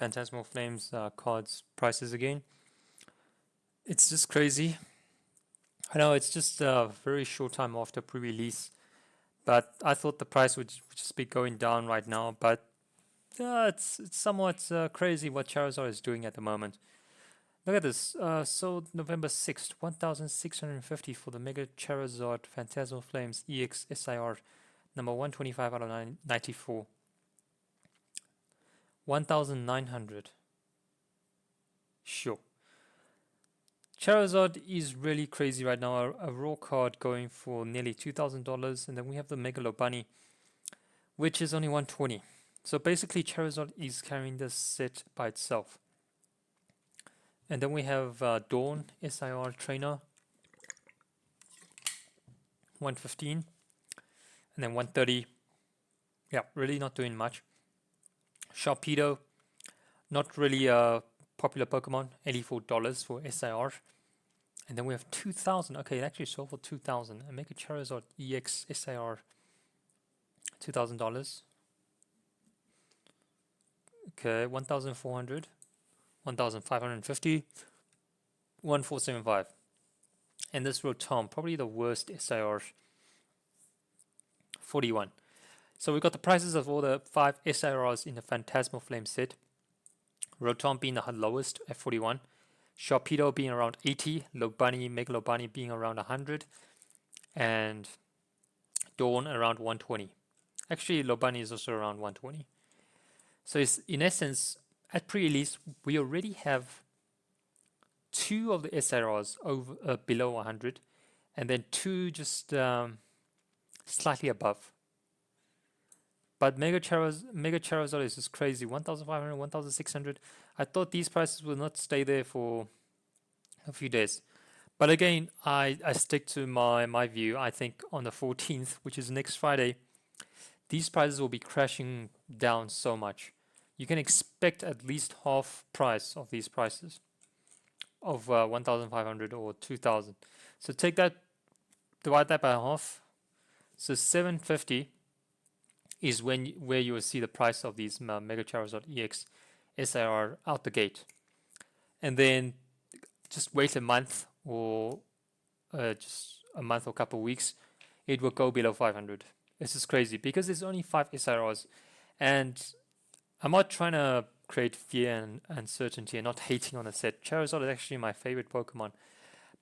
Phantasmal Flames cards prices again. It's just crazy. I know it's just a very short time after pre-release, but I thought the price would just be going down right now. But it's somewhat crazy what Charizard is doing at the moment. Look at this. So November 6th, 1,650 for the Mega Charizard Phantasmal Flames EX SIR number 125 out of 94. 1,900. Sure. Charizard is really crazy right now. A raw card going for nearly $2,000, and then we have the Megalo Bunny, which is only 120. So basically, Charizard is carrying this set by itself. And then we have Dawn SIR Trainer, 115, and then 130. Yeah, really not doing much. Sharpedo, not really a popular Pokemon, $84 for SIR. And then we have 2,000. Okay, it actually sold for 2,000. And make a Charizard EX SIR, $2,000. Okay, 1,400, 1,550, 1,475. And this Rotom, probably the worst SIR, 41. So we got the prices of all the 5 SIRs in the Phantasmal Flame set. Rotom being the lowest at 41. Sharpedo being around 80. Lobunny, Megalo Bunny being around 100. And Dawn around 120. Actually, Lobunny is also around 120. So it's, in essence, at pre-release, we already have 2 of the SIRs over below 100, and then 2 just slightly above. But Mega Charizard is just crazy. 1,500, 1,600. I thought these prices will not stay there for a few days. But again, I stick to my view. I think on the 14th, which is next Friday, these prices will be crashing down so much. You can expect at least half price of these prices of 1,500 or 2,000. So take that, divide that by half. So 750 is where you will see the price of these Mega Charizard EX SIR out the gate. And then just wait a month or just a month or a couple of weeks, it will go below 500. This is crazy because there's only 5 SIRs. And I'm not trying to create fear and uncertainty and not hating on the set. Charizard is actually my favorite Pokemon.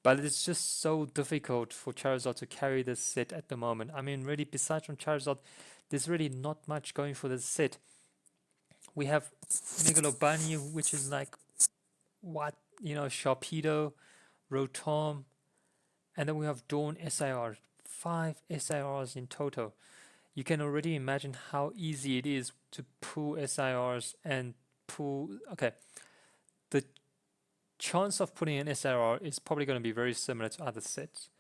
But it's just so difficult for Charizard to carry this set at the moment. I mean, really, besides from Charizard, there's really not much going for this set. We have Megalo Bunny, which is like, what? Sharpedo, Rotom, and then we have Dawn SIR. 5 SIRs in total. You can already imagine how easy it is to pull SIRs and pull... Okay, the chance of putting an SIR is probably going to be very similar to other sets.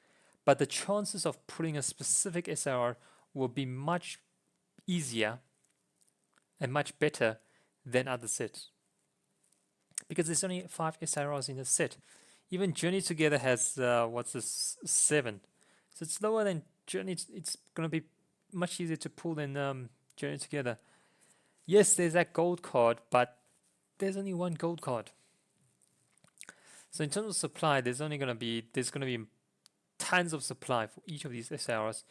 But the chances of putting a specific SIR will be much easier and much better than other sets. Because there's only 5 SIRs in a set. Even Journey Together has, 7. So it's lower than Journey. It's going to be much easier to pull than Journey Together. Yes, there's that gold card, but there's only one gold card. So in terms of supply, there's going to be tons of supply for each of these SIRs,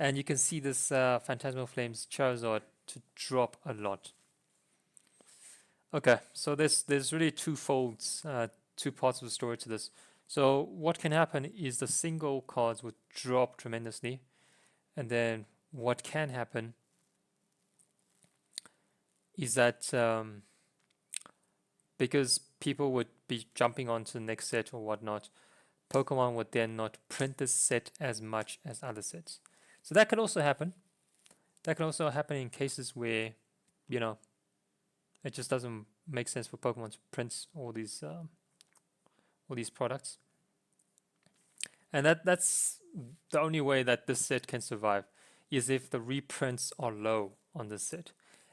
and you can see this Phantasmal Flames Charizard to drop a lot. Okay, so there's really two parts of the story to this. So what can happen is the single cards would drop tremendously, and then what can happen is that because people would be jumping onto the next set or whatnot, Pokemon would then not print this set as much as other sets. So that could also happen. That can also happen in cases where, it just doesn't make sense for Pokemon to print all these products. And that's the only way that this set can survive, is if the reprints are low on this set.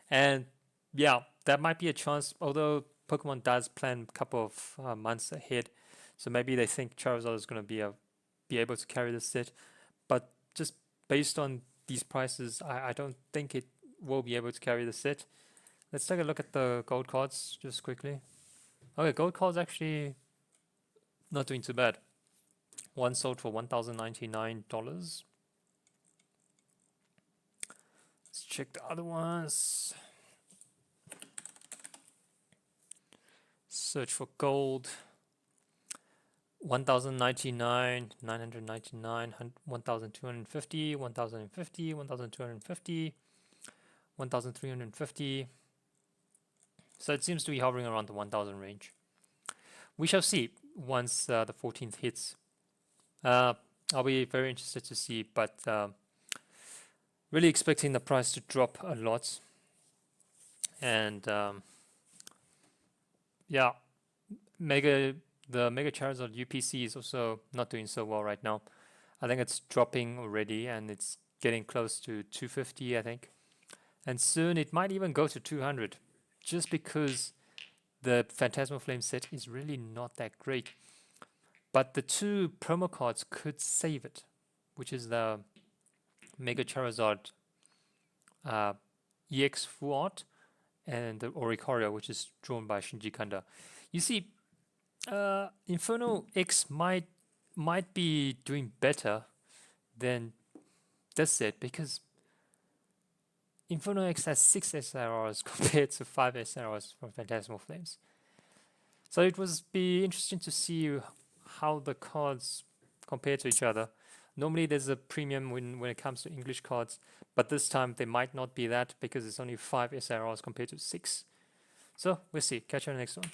And yeah, that might be a chance, although Pokemon does plan a couple of months ahead. So maybe they think Charizard is going to be able to carry this set. But just based on these prices, I don't think it will be able to carry the set. Let's take a look at the gold cards just quickly. Okay, gold cards actually not doing too bad. One sold for $1,099. Let's check the other ones. Search for gold. 1,099, 999, 1,250, 1,050, 1,250, 1,350. So it seems to be hovering around the 1,000 range. We shall see once the 14th hits. I'll be very interested to see, but really expecting the price to drop a lot. And yeah, the Mega Charizard UPC is also not doing so well right now. I think it's dropping already, and it's getting close to 250, I think. And soon it might even go to 200, just because the Phantasmal Flame set is really not that great. But the two promo cards could save it, which is the Mega Charizard EX Full Art and the Oricorio, which is drawn by Shinji Kanda. You see, Inferno X might be doing better than this set, because Inferno X has 6 SRRs compared to 5 SRRs from Phantasmal Flames. So it was be interesting to see how the cards compare to each other. Normally there's a premium when it comes to English cards, but this time there might not be that, because it's only 5 SRRs compared to 6. So we'll see. Catch you on the next one.